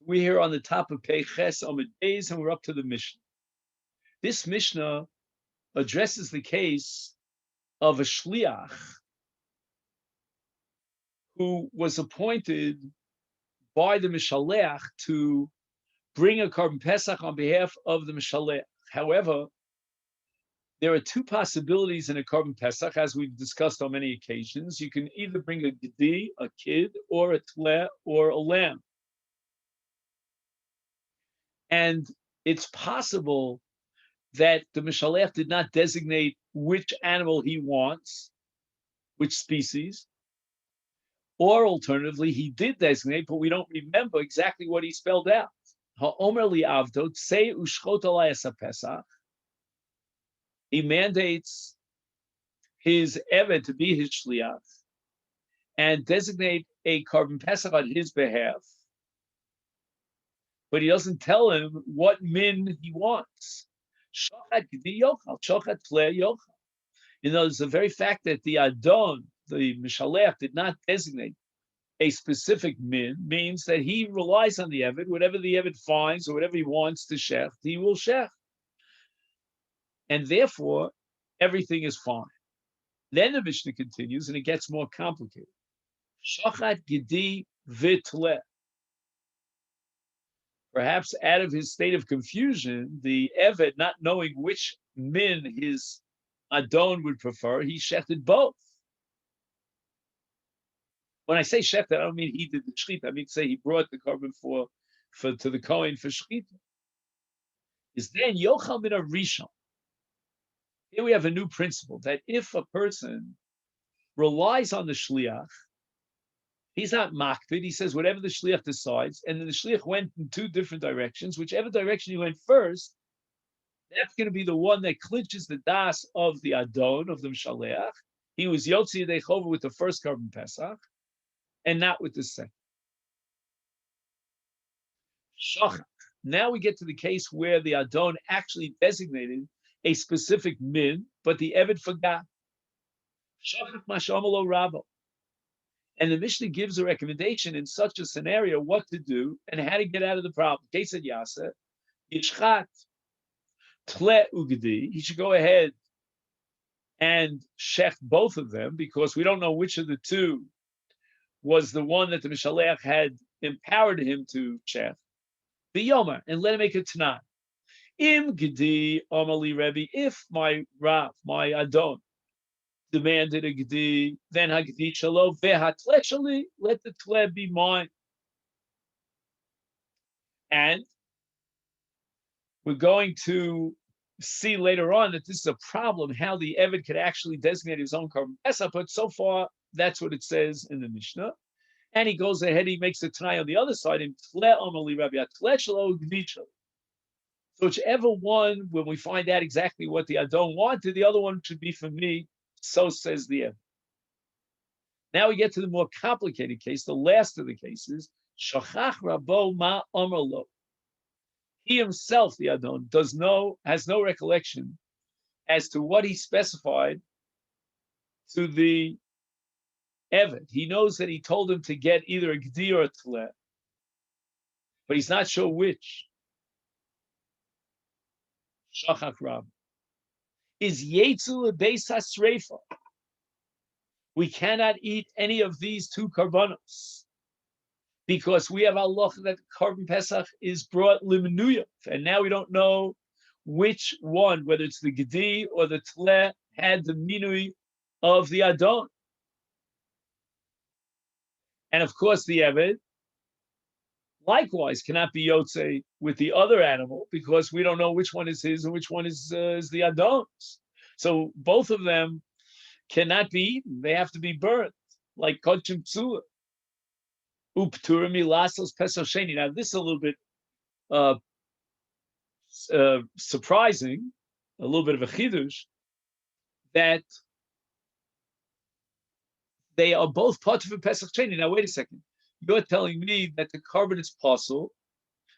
We're here on the top of Peiches Amud Beis, and we're up to the Mishnah. This Mishnah addresses the case of a shliach who was appointed by the Mishaleach to bring a Korban Pesach on behalf of the Mishaleach. However, there are two possibilities in a Korban Pesach, as we've discussed on many occasions. You can either bring a gedi, a kid, or a tleh, or a lamb. And it's possible that the Mishalech did not designate which animal he wants, which species, or alternatively, he did designate, but we don't remember exactly what he spelled out. Ha'omer li avdo tzei ushchot alayas haPesach. He mandates his eved to be his shliach and designate a Korban Pesach on his behalf, but he doesn't tell him what min he wants. Shochat gedi yochal, shochat tleh yochal. You know, it's the very fact that the Adon, the Mishalech, did not designate a specific min means that he relies on the Eved. Whatever the Eved finds or whatever he wants to shech, he will shech. And therefore, everything is fine. Then the Mishnah continues and it gets more complicated. Shochat gedi v'tleh. Perhaps out of his state of confusion, the Eved, not knowing which min his Adon would prefer, he shechted both. When I say shechted, I don't mean he did the shechita. I mean to say he brought the korban to the Kohen for shechita. Is then yochal min rishon. Here we have a new principle that if a person relies on the shliach, he's not makpid. He says whatever the shliach decides, and then the shliach went in two different directions. Whichever direction he went first, that's going to be the one that clinches the das of the Adon, of the Mishaleach. He was Yotzi Yedei Chova with the first Korban Pesach, and not with the second. Shochat. Now we get to the case where the Adon actually designated a specific min, but the Eved forgot. Shochat mashamalo rabo. And the Mishnah gives a recommendation in such a scenario what to do and how to get out of the problem. Kesed Yaseh, Yishchat Tle Ugdi, he should go ahead and shech both of them because we don't know which of the two was the one that the Mishaleach had empowered him to shech. The Yomer, and let him make a Tanah. Im Gedi Amali Rebbe, if my Rav, my Adon, demanded a Gedi, then HaGedi Shalo, Vehatle Shali, let the Tle be mine. And we're going to see later on that this is a problem, how the Eved could actually designate his own Korban Pesach, but so far, that's what it says in the Mishnah. And he goes ahead, he makes a Tanai on the other side, in Tle Amali Rebbe, Atle Shalo, Gedi Shalo. So whichever one, when we find out exactly what the Adon wanted, the other one should be for me, so says the Eved. Now we get to the more complicated case, the last of the cases, Shachach Rabo Ma Omerlo. He himself, the Adon, has no recollection as to what he specified to the Eved. He knows that he told him to get either a Gedi or a Tleh, but he's not sure which. Shachach Rab is Yetzu Beis HaSreifa. We cannot eat any of these two karbanos because we have Allah that Korban Pesach is brought limenuya, and now we don't know which one, whether it's the Gedi or the Tleh, had the minui of the Adon. And of course, the Eved likewise cannot be Yotze with the other animal because we don't know which one is his and which one is the Adon's. So both of them cannot be eaten. They have to be burnt, like Kodshim Psula. Upturimi Lasos Pesosheni. Now, this is a little bit surprising, a little bit of a chidush, that they are both part of a Pesach Sheni. Now, wait a second. You're telling me that the korban is possible,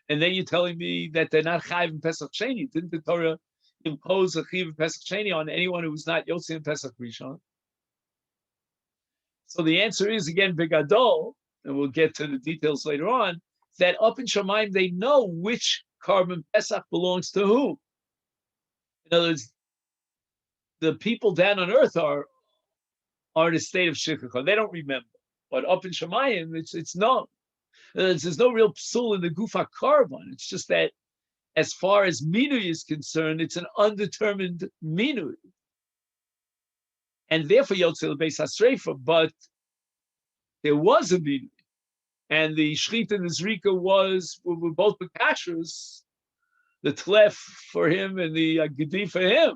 and then you're telling me that they're not chayiv in Pesach Sheni. Didn't the Torah impose a chayiv in Pesach Sheni on anyone who was not Yotze in Pesach Rishon? So the answer is, again, Begadol, and we'll get to the details later on, that up in Shamayim they know which carbon Pesach belongs to who. In other words, the people down on earth are in a state of shikha. They don't remember. But up in Shamayim, it's known. There's no real psul in the gufa carbon. It's just that as far as minui is concerned, it's an undetermined minui. And therefore, Yotze Beis HaSreifa, but there was a minui. And the shchita and the zrika were both bekashrus, the tlef for him and the gedi for him.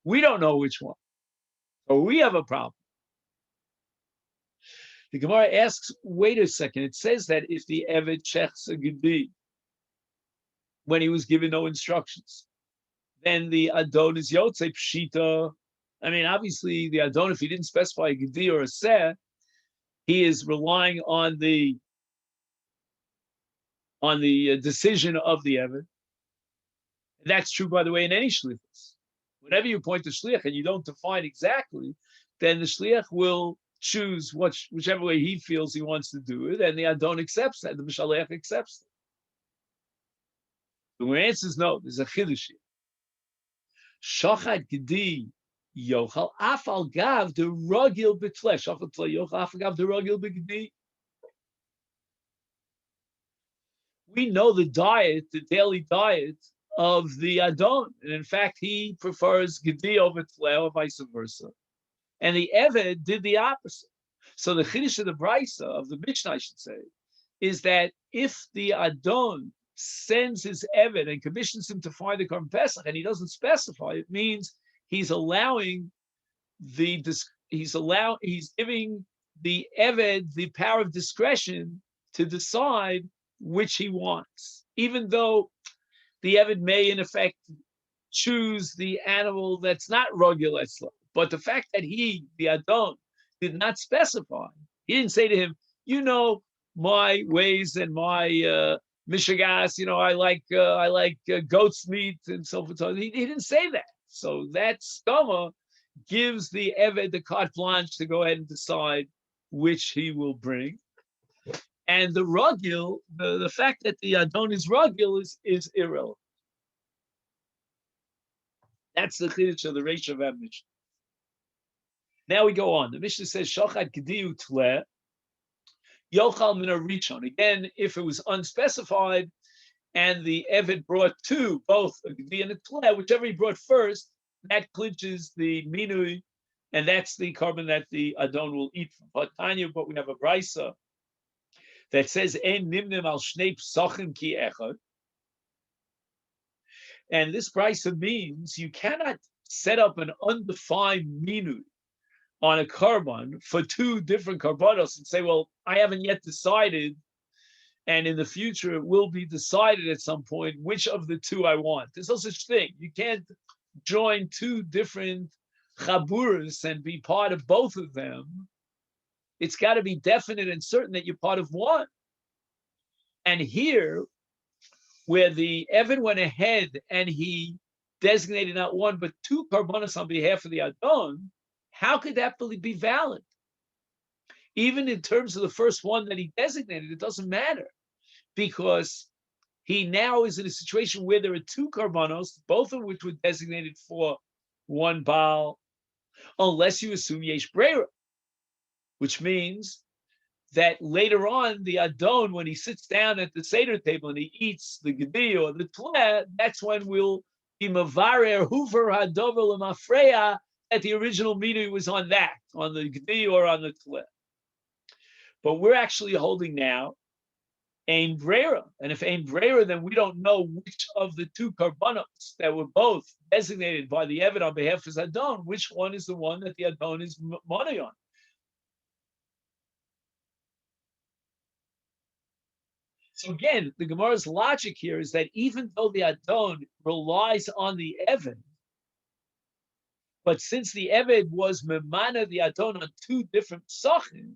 We don't know which one. So we have a problem. The Gemara asks, wait a second, it says that if the Eved checks a gedi when he was given no instructions, then the Adon is Yotze Pshita. I mean, obviously, the Adon, if he didn't specify a gedi or a seh, he is relying on the decision of the Eved. And that's true, by the way, in any shlichus. Whenever you point to shliach and you don't define exactly, then the shliach will choose whichever way he feels he wants to do it, and the Adon accepts that, the Mishalech accepts it. The answer is no, there's a chiddush here. Shachad gedi yochal afal gav the ragil betleh. Shachad tle yochal afal gav the ragil begedi. We know the diet, the daily diet of the Adon, and in fact, he prefers gedi over tle, or vice versa. And the Eved did the opposite. So the chiddush of the Brisa, of the Mishnah, I should say, is that if the Adon sends his Eved and commissions him to find the Korban Pesach, and he doesn't specify, it means he's giving the Eved the power of discretion to decide which he wants, even though the Eved may in effect choose the animal that's not rogil etzlo. But the fact that he, the Adon, did not specify, he didn't say to him, you know my ways and my mishagas, I like goat's meat and so forth. He didn't say that. So that stoma gives the Eved the carte blanche to go ahead and decide which he will bring. And the ragil, the fact that the Adon is ragil is irrelevant. That's the chiddush of the Reish of Mishnah. Now we go on. The Mishnah says, Shachad Gediu Tle, Yochal Mina Richon. Again, if it was unspecified and the Eved brought two, both a Gedi and a Tle, whichever he brought first, that clinches the Minui, and that's the carbon that the Adon will eat from. But Tanya, but we have a Brisa that says, Ein Nimnim al Shnei Psachim Ki Echad. And this Brisa means you cannot set up an undefined Minui on a carbon for two different carbonos and say, well, I haven't yet decided, and in the future it will be decided at some point which of the two I want. There's no such thing. You can't join two different chaburas and be part of both of them. It's got to be definite and certain that you're part of one. And here, where the Evan went ahead and he designated not one but two carbonos on behalf of the Adon, how could that be valid? Even in terms of the first one that he designated, it doesn't matter, because he now is in a situation where there are two karbanos, both of which were designated for one Baal, unless you assume yesh breira, which means that later on, the Adon, when he sits down at the Seder table and he eats the Gedi or the Tleh, that's when we'll be Mavarer Hoover Hadover Lemafreya, that the original Minui was on that, on the Gedi or on the Tleh. But we're actually holding now Ein Breira. And if Ein Breira, then we don't know which of the two Karbanos that were both designated by the Eved on behalf of Adon, which one is the one that the Adon is money on. So again, the Gemara's logic here is that even though the Adon relies on the Eved, but since the Eved was memana the Adon on two different psachim,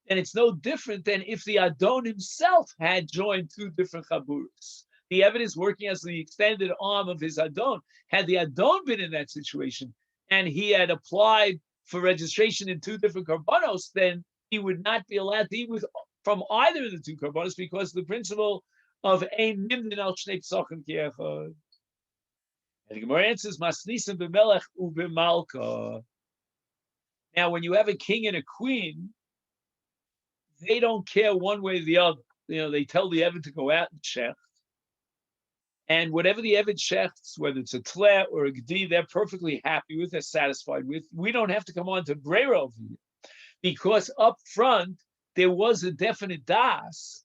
then it's no different than if the Adon himself had joined two different chaburas. The Eved is working as the extended arm of his Adon. Had the Adon been in that situation and he had applied for registration in two different karbanos, then he would not be allowed to eat with from either of the two karbanos because the principle of ein nimnin al shnei pesachim kiechad. And the Gemara answers, Masnisim b'melech u'b'malka. Now, when you have a king and a queen, they don't care one way or the other. They tell the Eved to go out and shecht. And whatever the Eved shechts, whether it's a tleh or a gdi, they're perfectly happy with, they're satisfied with. We don't have to come on to Breira over here. Because up front, there was a definite das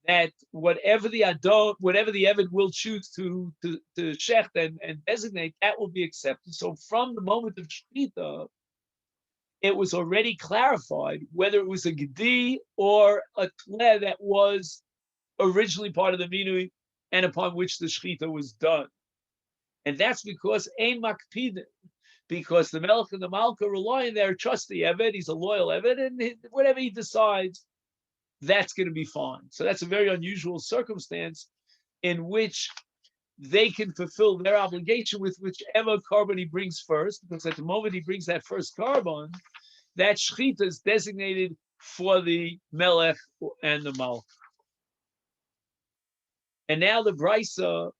that whatever the Eved will choose to shecht and designate, that will be accepted. So from the moment of Shechita, it was already clarified whether it was a gedi or a tleh that was originally part of the minui and upon which the shechita was done. And that's because ein makpidin, because the melech and the malka rely on their trust the eved, he's a loyal eved, and whatever he decides, that's going to be fine. So that's a very unusual circumstance in which they can fulfill their obligation with whichever carbon he brings first, because at the moment he brings that first carbon, that shechita is designated for the melech and the malch. And now the brisa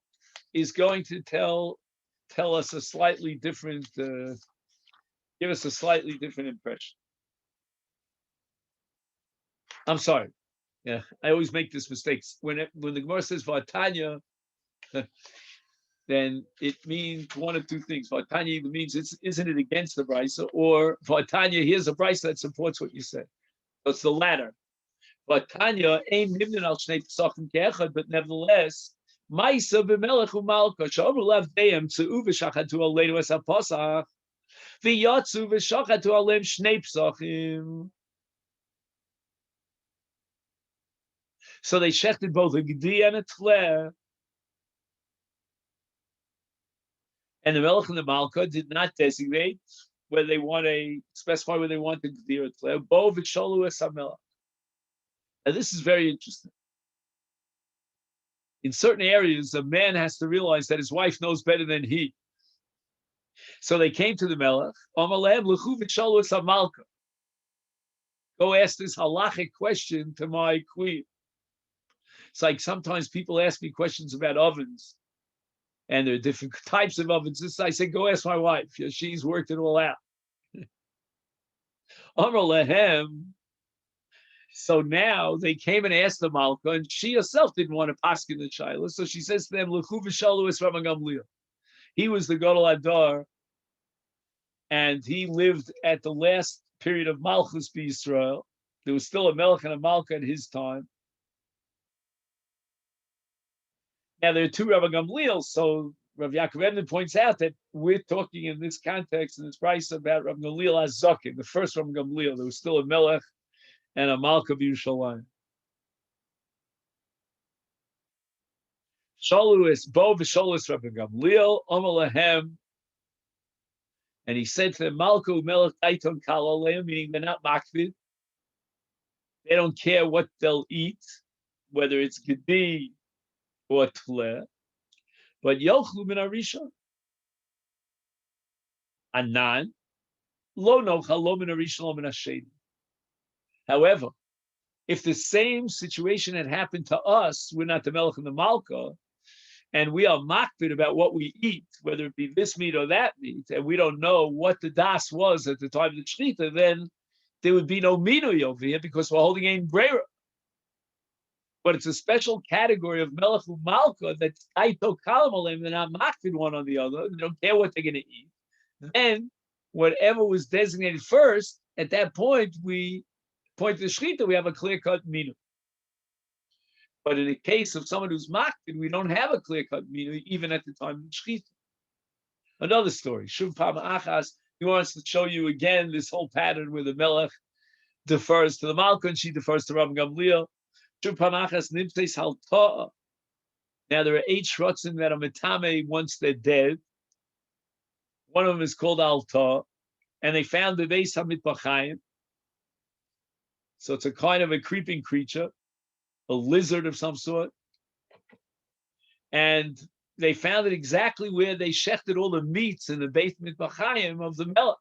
is going to tell us a slightly different, give us a slightly different impression. I'm sorry. Yeah, I always make this mistake. When the Gemara says Vatanya, then it means one of two things. Vatanya either means isn't it against the brisa, or Vatanya, here's a brisa that supports what you said. So it's the latter. Vatanya ain't nimnin al shnei pesachim keechad, but nevertheless, Maisa b'melech u'malka she'omru lav deim tzeu v'shachatu aleinu es ha'pasach v'yatzu v'shachatu aleim shnei pesachim. So they shechted both a gedi and a tleh. And the Melech and the Malka did not designate whether they want specify whether they want the gedi or tleh. Bo v'sholu es hamelech. Now this is very interesting. In certain areas, a man has to realize that his wife knows better than he. So they came to the Melech. Amalem l'chu v'sholu es hamalka. Go ask this halachic question to my queen. It's like sometimes people ask me questions about ovens, and there are different types of ovens. This I say, go ask my wife. She's worked it all out. Amar lehem. So now they came and asked the Malka, and she herself didn't want to paskin the Shaila. So she says to them, L'chu v'shalu es Rabban Gamliel. He was the Gadol Adar, and he lived at the last period of Malchus b'Yisrael. There was still a Melech and a Malka at his time. Now, there are two Rabban Gamliel, so Rav Yaakov Ebner points out that we're talking in this context, in this price, about Rabban Gamliel HaZaken, the first Rabban Gamliel. There was still a Melech and a Malka b'Yerushalayim. Shaluis, Bo v'Shaluis Rabban Gamliel, Omer Lehem, and he said to them, Malka Melech Taiton Kal Aleim, meaning they're not makvid. They don't care what they'll eat, whether it's gedi or tleh, but yochlu min harishon. Anan lo nochal lo min harishon lo min hasheni. However, if the same situation had happened to us, we're not the Melech and the Malka, and we are makpid about what we eat, whether it be this meat or that meat, and we don't know what the das was at the time of the shechita, then there would be no minui over here because we're holding ein breira. But it's a special category of Melech U'Malka that's Taito Kalam Aleim, they're not makpid one on the other, they don't care what they're going to eat. Then, whatever was designated first, at that point, we point to the Shechita, we have a clear-cut minu. But in the case of someone who's makpid, we don't have a clear-cut minu, even at the time of the Shechita. Another story, Shuv Pam Achas, he wants to show you again this whole pattern where the Melech defers to the Malka and she defers to Rabban Gamliel. Now there are 8 shrotzim that are metame once they're dead. One of them is called alta, and they found the Beis HaMitbachayim. So it's a kind of a creeping creature, a lizard of some sort. And they found it exactly where they shechted all the meats in the Beis Mitbachayim of the Melech.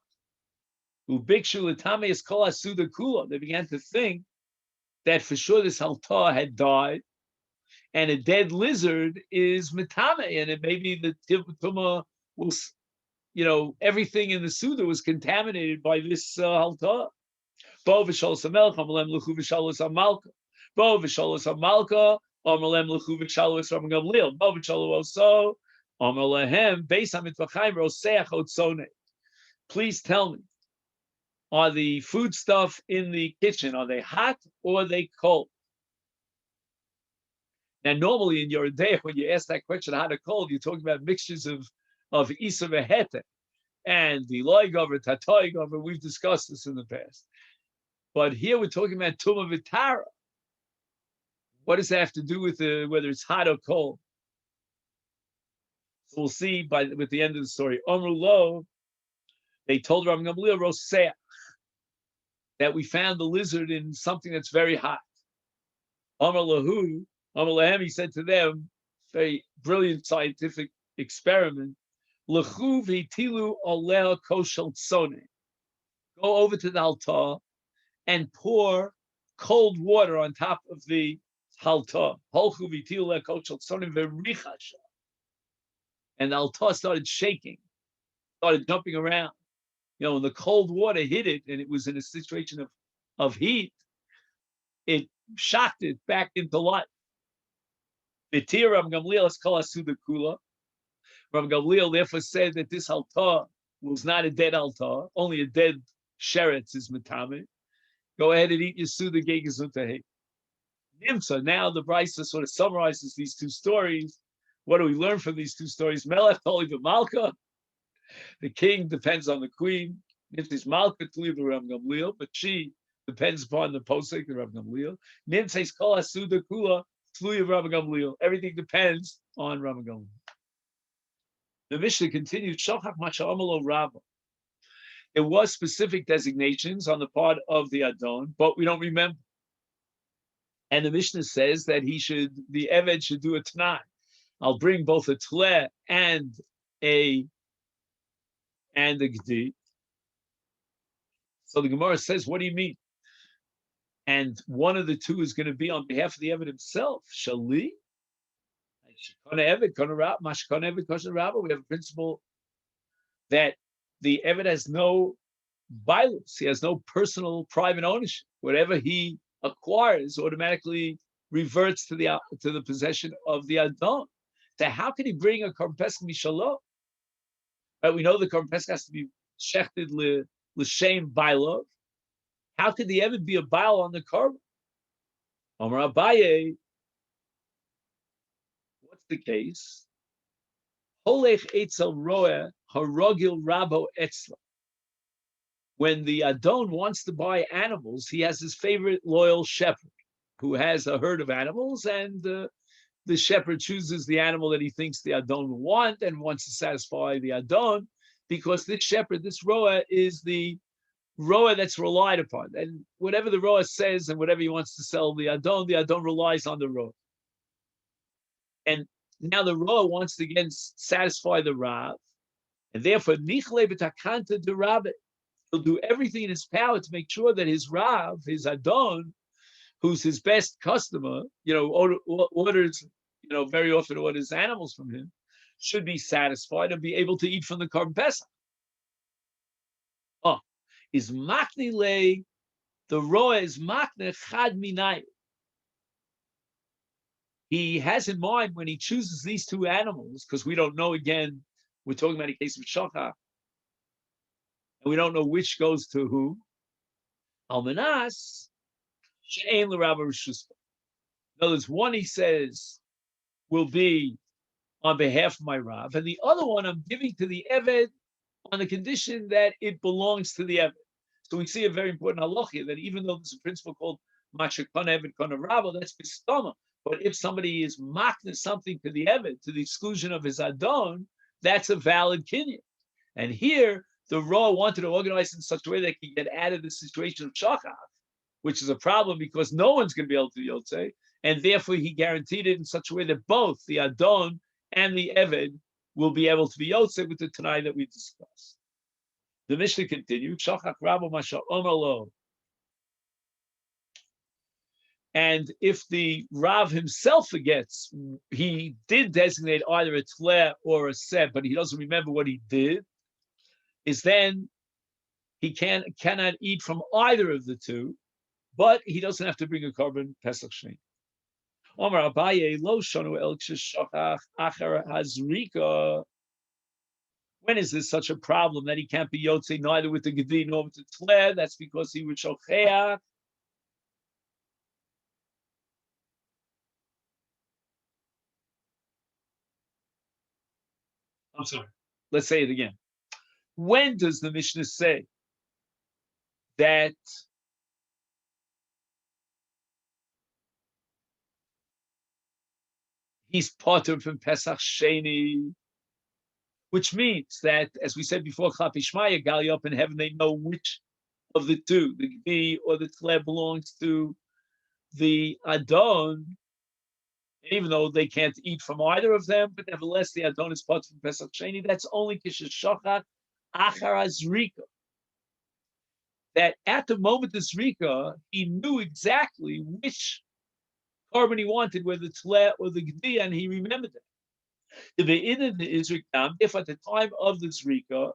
Ubikshu l'tamei es kol hasuda kula. They began to think that for sure this halta had died, and a dead lizard is metame, and it maybe the tuma will, everything in the Suda was contaminated by this halta. Bo v'sholos hamelech amalem l'chu v'sholos hamalka. Bo v'sholos hamalka amalem l'chu v'sholos Rabban Gamliel. Bo v'sholos oso amalehem beis hamitvachaim roseach otzone. Please tell me, are the food stuff in the kitchen, are they hot or are they cold? Now, normally in your day, when you ask that question, hot or cold, you're talking about mixtures of isa v'hete and the loigover, tatoigover. We've discussed this in the past. But here we're talking about Tuma Vitara. What does that have to do with whether it's hot or cold? So we'll see with the end of the story. Omru Lo, they told Rabban Gamliel Roseach that we found the lizard in something that's very hot. Omru Lahu, Omru Lahem, he said to them, very brilliant scientific experiment. Lechu v'tilu oleh koshel tzone. Go over to the altar and pour cold water on top of the halta. And the altar started shaking, started jumping around. When the cold water hit it and it was in a situation of heat, it shocked it back into life. Rabban Gamliel therefore said that this altar was not a dead altar, only a dead sheretz is metame. Go ahead and eat your suda gegezuntahei. Nimsa. Now the Brisa sort of summarizes these two stories. What do we learn from these two stories? Melech toli b'malka. The king depends on the queen. Nimsa's malka tuli b'Rabban Gamliel, but she depends upon the posek, the Rabban Gamliel. Nimsa's kol hasuda kula tuli b'Rabban Gamliel. Everything depends on Rabban Gamliel. The Mishnah continues. Shochach masha amalo rabba. It was specific designations on the part of the Adon, but we don't remember. And the Mishnah says that the Eved should do a Tanai. I'll bring both a Tleh and a Gdi. So the Gemara says, what do you mean? And one of the two is going to be on behalf of the Eved himself. Shali? We have a principle that the Eved has no violence. He has no personal private ownership. Whatever he acquires automatically reverts to the possession of the Adon. So how can he bring a Korban Pesach Mishalo? Right, we know the Korban Pesach has to be shechted l'shem bailov. How could the Eved be a bail on the Korban? Amar Abaye, what's the case? Holech etzel roeh harogil rabo etzla. When the Adon wants to buy animals, he has his favorite loyal shepherd who has a herd of animals, and the shepherd chooses the animal that he thinks the Adon will want and wants to satisfy the Adon, because this shepherd, this roa, is the roa that's relied upon. And whatever the roa says and whatever he wants to sell the Adon relies on the roa. And now the roa wants to again satisfy the Rav, and therefore, nichle b'takanta de Rabbe. He'll do everything in his power to make sure that his Rav, his Adon, who's his best customer, orders, very often orders animals from him, should be satisfied and be able to eat from the Korban Pesach. Is makni le, the roa is makne chad minay. He has in mind when he chooses these two animals, because we don't know, again, we're talking about a case of shachar, and we don't know which goes to who. Almanas, she'ein l'rabba reshuspa. In other words, one he says will be on behalf of my Rav, and the other one I'm giving to the Eved on the condition that it belongs to the Eved. So we see a very important halacha here, that even though there's a principle called Mashakon Eved Kona Rabba, that's bistama. But if somebody is makna something to the Eved to the exclusion of his Adon, that's a valid kinyan. And here, the Ra wanted to organize in such a way that he could get out of the situation of Shachar, which is a problem because no one's going to be able to Yotzei, and therefore he guaranteed it in such a way that both the Adon and the Eved will be able to be Yotzei with the Tanai that we discussed. The Mishnah continued, Shachach Rabba Masha Omalo. And if the Rav himself forgets, he did designate either a tle or a seh, but he doesn't remember what he did, is then he cannot eat from either of the two, but he doesn't have to bring a korban Pesach Sheni. Omar Abaye lo shonu el k'shachach achar hazrika. When is this such a problem that he can't be yotze neither with the gedi nor with the tle? That's because he would shocheach. I'm sorry. Let's say it again. When does the Mishnah say that he's potter from Pesach Sheni? Which means that, as we said before, Chapi Shmaya, Gali up in heaven, they know which of the two, the Gdi or the Tle, belongs to the Adon, even though they can't eat from either of them, but nevertheless, the Adon is potter from Pesach Sheni. That's only Kishashachat Achar Azrika. That at the moment of Zrika, he knew exactly which korban he wanted, whether the Tle or the Gdi, and he remembered it. If at the time of the Zrika,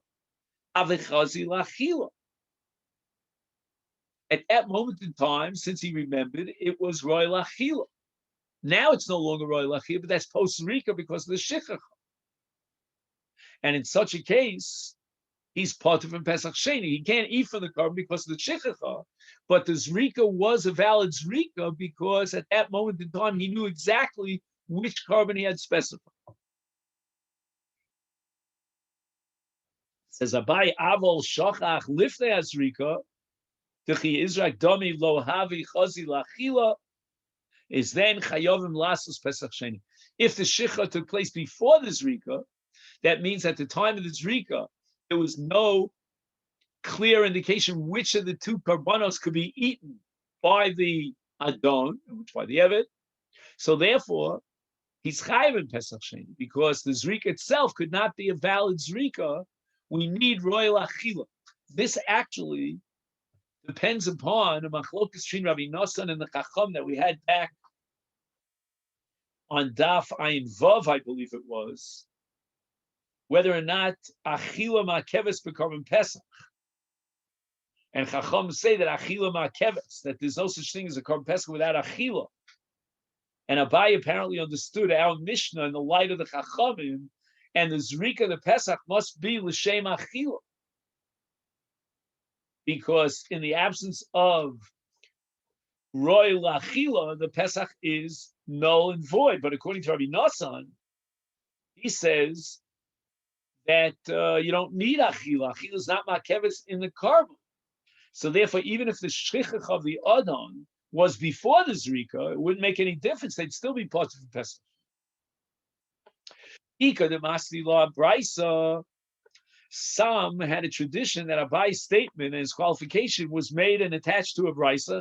Avichazi Lachila. At that moment in time, since he remembered, it was Roy Lachila. Now it's no longer Roy Lachila, but that's post Zrika because of the Shichach. And in such a case, he's part of Pesach Sheni. He can't eat from the korban because of the Shichacha, but the Zrika was a valid Zrika because at that moment in time, he knew exactly which korban he had specified. Says Abai Avol Shachach Lifnei Azrika, Tichi Izrak Domi Lo Havi Chazi Lachila, is then Chayovim Lasos Pesach Sheni. If the Shicha took place before the Zrika, that means at the time of the Zrika, there was no clear indication which of the two karbanos could be eaten by the Adon, which by the Evet. So therefore, he's chayiv in Pesach Sheni because the Zrika itself could not be a valid Zrika. We need royal achila. This actually depends upon a machlokas between Rabbi Nosson and the Chacham that we had back on Daf Ayin Vav, I believe it was, whether or not achila ma'keves bekorban Pesach. And Chacham say that achila ma'keves, that there's no such thing as a korban Pesach without achila. And Abai apparently understood our Mishnah in the light of the Chachamim, and the Zrika, the Pesach, must be l'shem achila. Because in the absence of roy lachila, the Pesach is null and void. But according to Rabbi Nosson, he says that you don't need achila. Achila is not makevis in the korban. So therefore, even if the shchichach of the Adon was before the Zrika, it wouldn't make any difference. They'd still be part of the Pesach. Ika the Masli Law Brisa. Some had a tradition that Abai's statement and his qualification was made and attached to a brisa.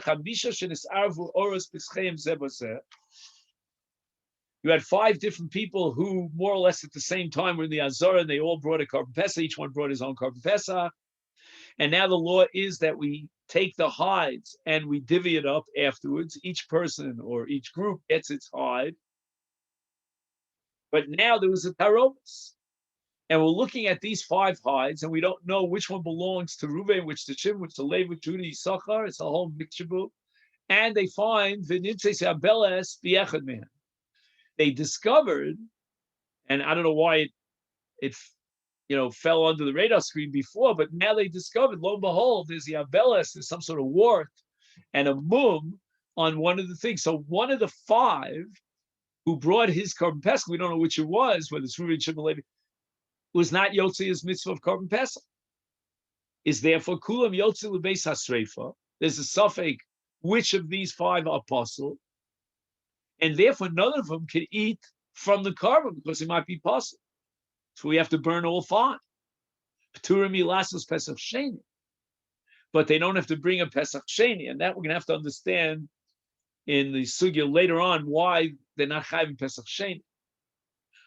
You had 5 different people who, more or less at the same time, were in the Azara, and they all brought a korban pesach. Each one brought his own korban pesach. And now the law is that we take the hides and we divvy it up afterwards. Each person or each group gets its hide. But now there was a taromus. And we're looking at these 5 hides, and we don't know which one belongs to Reuven, which to Shimon, which to Levi, which to Yisachar. It's a whole mixture. And they find they discovered, and I don't know why it fell under the radar screen before, but now they discovered, lo and behold, there's the Abeles, there's some sort of wart and a mum on one of the things. So one of the 5 who brought his korban pesach, we don't know which it was, whether it's Reuven, Shimon, Levi, was not Yotzi's mitzvah of korban pesach. Is therefore kulam Yotzi lebeis hasreifa. There's a suffix which of these 5 are apostle, and therefore none of them can eat from the korban because it might be possible. So we have to burn all 5. P'turim ilasos pesach sheni, but they don't have to bring a pesach sheni, and that we're going to have to understand in the sugya later on why they're not chayvim pesach sheni.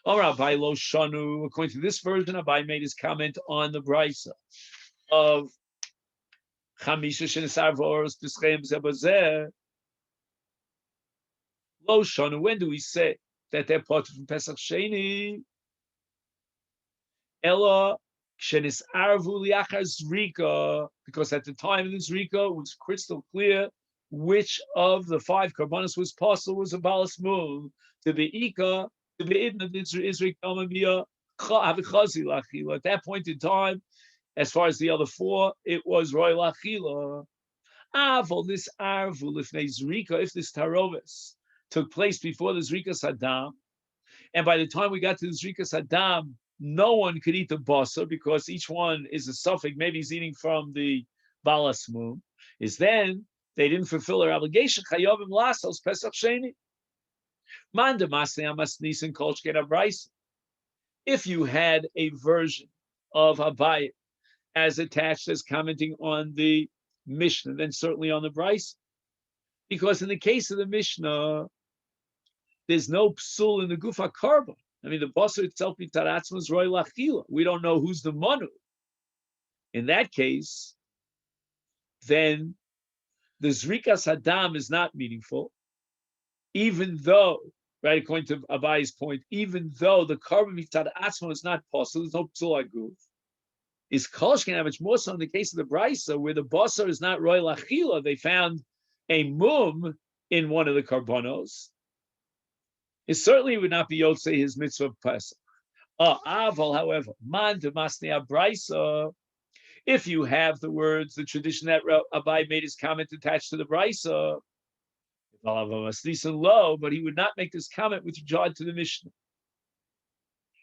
Abai lo shanu. According to this version, Abai made his comment on the brisa of chamisha shenisar v'oros b'schem zebazeh. Lo Shana, when do we say that they're part from Pesach Sheni? Ella Shenis Arvu Liachar Zrika, because at the time of the Zrika it was crystal clear which of the five karbanos was possible was a balas move to be Ika, to be Idna Izrik Amamia Avichazi Lachila. At that point in time, as far as the other four, it was Roy Lachila. Avol this Arvu Lifnei Zrika, if this Tarovis took place before the Zrika Saddam, and by the time we got to the Zrika Saddam, no one could eat the basa because each one is a suffix. Maybe he's eating from the balasmum. Is then they didn't fulfill their obligation. Chayovim lasos Pesach Sheni. Manda masne amas nisan kolshken abrayis. If you had a version of Abayit as attached as commenting on the Mishnah, then certainly on the Bryce. Because in the case of the Mishnah, there's no psul in the gufa karba. I mean, the basar itself is roy lachila. We don't know who's the manu. In that case, then the zrikas hadam is not meaningful, even though, right, according to Abayi's point, even though the karba mitzad atzma is not possible, there's no psul aguf. Is kolshkin much more so in the case of the brisa, where the basar is not roy lachila. They found a mum in one of the karbonos. It certainly would not be Yotzei his mitzvah of Pesach. Aval, however, man de masnei brisa. If you have the words, the tradition that Abai made his comment attached to the brisa, low, but he would not make this comment with regard to the Mishnah.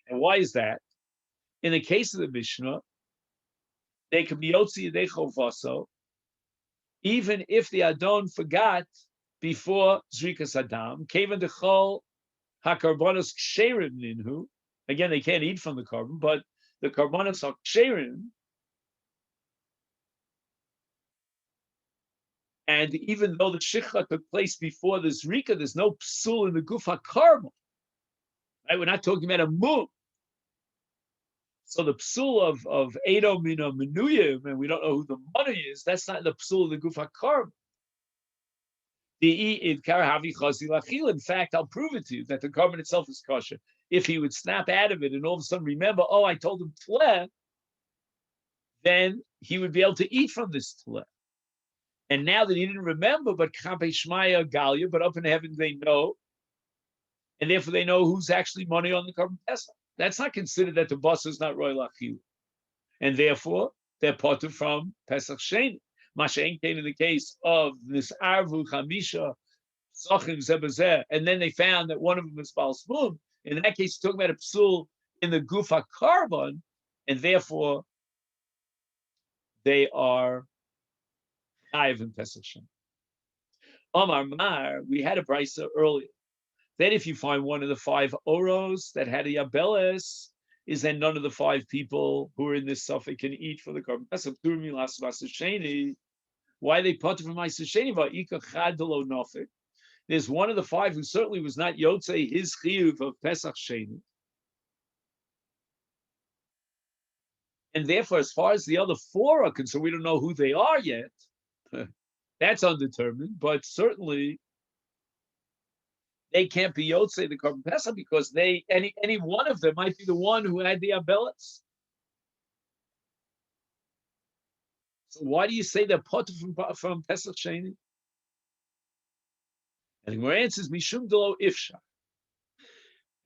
And why is that? In the case of the Mishnah, they could be Yotzei Yedei Vaso, even if the Adon forgot before Zrikas Adam, Kavan Dechol Hakarbonos ksherim ninhu. Again, they can't eat from the carbon, but the karbonos are ksherim. And even though the shicha took place before the zrika, there's no psul in the gufa carbon. Right? We're not talking about a mum. So the psul of Edo Mina Menuyim, and we don't know who the manu is, that's not the psul of the gufa carbon. In fact, I'll prove it to you that the carbon itself is kosher. If he would snap out of it and all of a sudden remember, oh, I told him tleh, then he would be able to eat from this tleh. And now that he didn't remember, but Kampe Shmaya Galia, but up in heaven they know, and therefore they know who's actually money on the carbon pesach. That's not considered that the boss is not royal achil, and therefore they're parted from Pesach Sheni. Masha'en came in the case of this Arvu Chamisha Sachim Zebazeh, and then they found that one of them is Baal Smum. In that case, talking about a psul in the Gufa carbon, and therefore they are Chayiv in Pesach Sheni. Omar Mar, we had a brisa earlier. Then if you find one of the five oros that had a yabeles, is then none of the five people who are in this suffix can eat for the carbon pesach. Why they put from my sesheni? There's one of the five who certainly was not yotzei his chiyuv of pesach sheni, and therefore, as far as the other four are concerned, we don't know who they are yet. That's undetermined, but certainly they can't be yotzei the carbon pesach because they any one of them might be the one who had the abelas. So why do you say they're put from Pesach Sheni? And the Gemara answers, Mishum Delo Ifsha.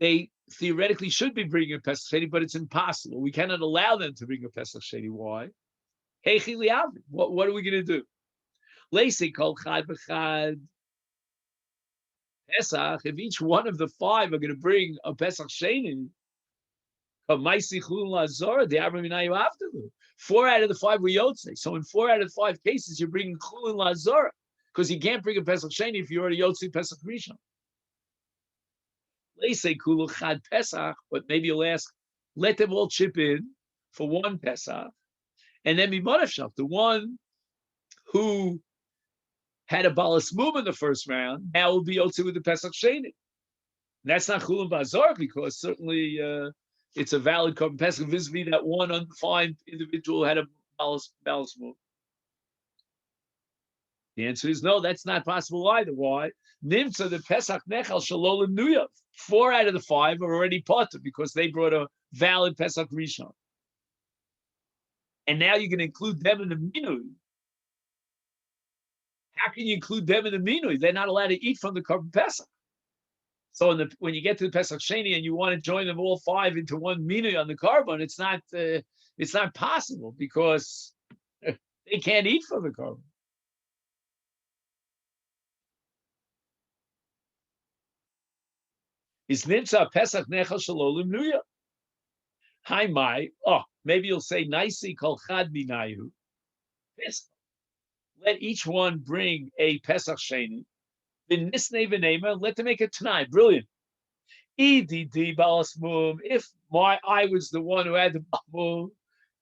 They theoretically should be bringing a Pesach Sheni, but it's impossible. We cannot allow them to bring a Pesach Sheni. Why? Hey, what are we going to do? Leisei kol chad b'chad Pesach. If each one of the five are going to bring a Pesach Sheni, 4 out of the 5 were yotzei. So in 4 out of the 5 cases, you're bringing chulin lazara because you can't bring a Pesach Sheni if you're already yotzei Pesach Rishon. They say kulu chad Pesach, but maybe you'll ask, let them all chip in for one Pesach, and then Mimonashach, the one who had a balas mum in the first round, now will be yotzei with the Pesach Sheni. And that's not chulin bazar because certainly. It's a valid carbon pesach vis-a-vis that one undefined individual had a balas move. The answer is no, that's not possible either. Why? Nimtza the Pesach Nechal Shalolim Nuyav. 4 out of the 5 are already potter because they brought a valid Pesach Rishon. And now you're going to include them in the minui. How can you include them in the minui? They're not allowed to eat from the Korban Pesach. So when you get to the Pesach Sheni and you want to join them all 5 into one minui on the Korban, it's not possible because they can't eat from the Korban. Is nimtza Pesach Nechal Shalolim Nuya. Hi, my. Oh, maybe you'll say, Naisi Kol Chad Minayu. Let each one bring a Pesach Sheni. Let them make a Tanai. Brilliant. If I was the one who had the Balmum,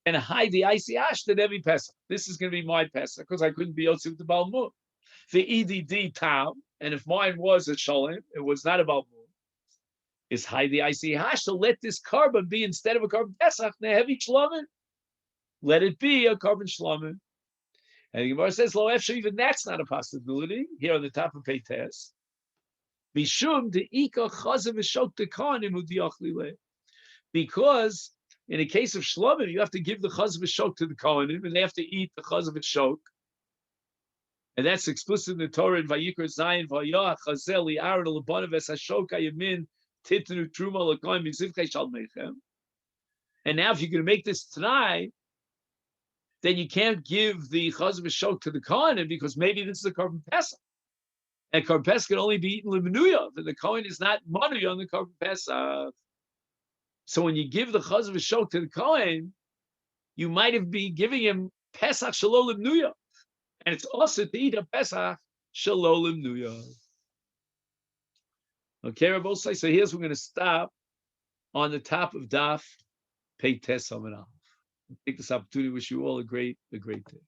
and hide the icy ash that every Pesach. This is going to be my Pesach because I couldn't be Yotzi with the Balmum. The EDD Tam, and if mine was a Shalom, it was not a Balmum. Is hide the icy hash. So let this carbon be instead of a carbon Pesach, heavy Shlomin. Let it be a carbon Shlomin. And the Gemara says, Lo Efsha, even that's not a possibility. Here on the top of Peites. Mishum de Ika Chazav Shok de Kohanim Udiachlile. Because in a case of Shlomin, you have to give the Chazav Shok to the Kohanim, and they have to eat the Chazav Shok. And that's explicit in the Torah in Vayikra Zayin, Vayah, Chazeli, Aaron, Labanav, Es Hashok, Yamin, Titnu, Truma, Lakoim, Mizivchei, Shalmechem. And now if you're going to make this tonight, then you can't give the Chazav Shok to the Kohanim because maybe this is a Korban Pesach. And Korban Pesach can only be eaten Lemenuyav, and the Kohen is not money on the Korban Pesach. So when you give the Chazav Shok to the Kohen, you might have been giving him Pesach Shalolim Nuyav. And it's also to eat a Pesach Shalolim Nuyav. Okay, Rabbosai, so here's we're going to stop on the top of Daf Pei Tes Hamanal. Take this opportunity to wish you all a great day.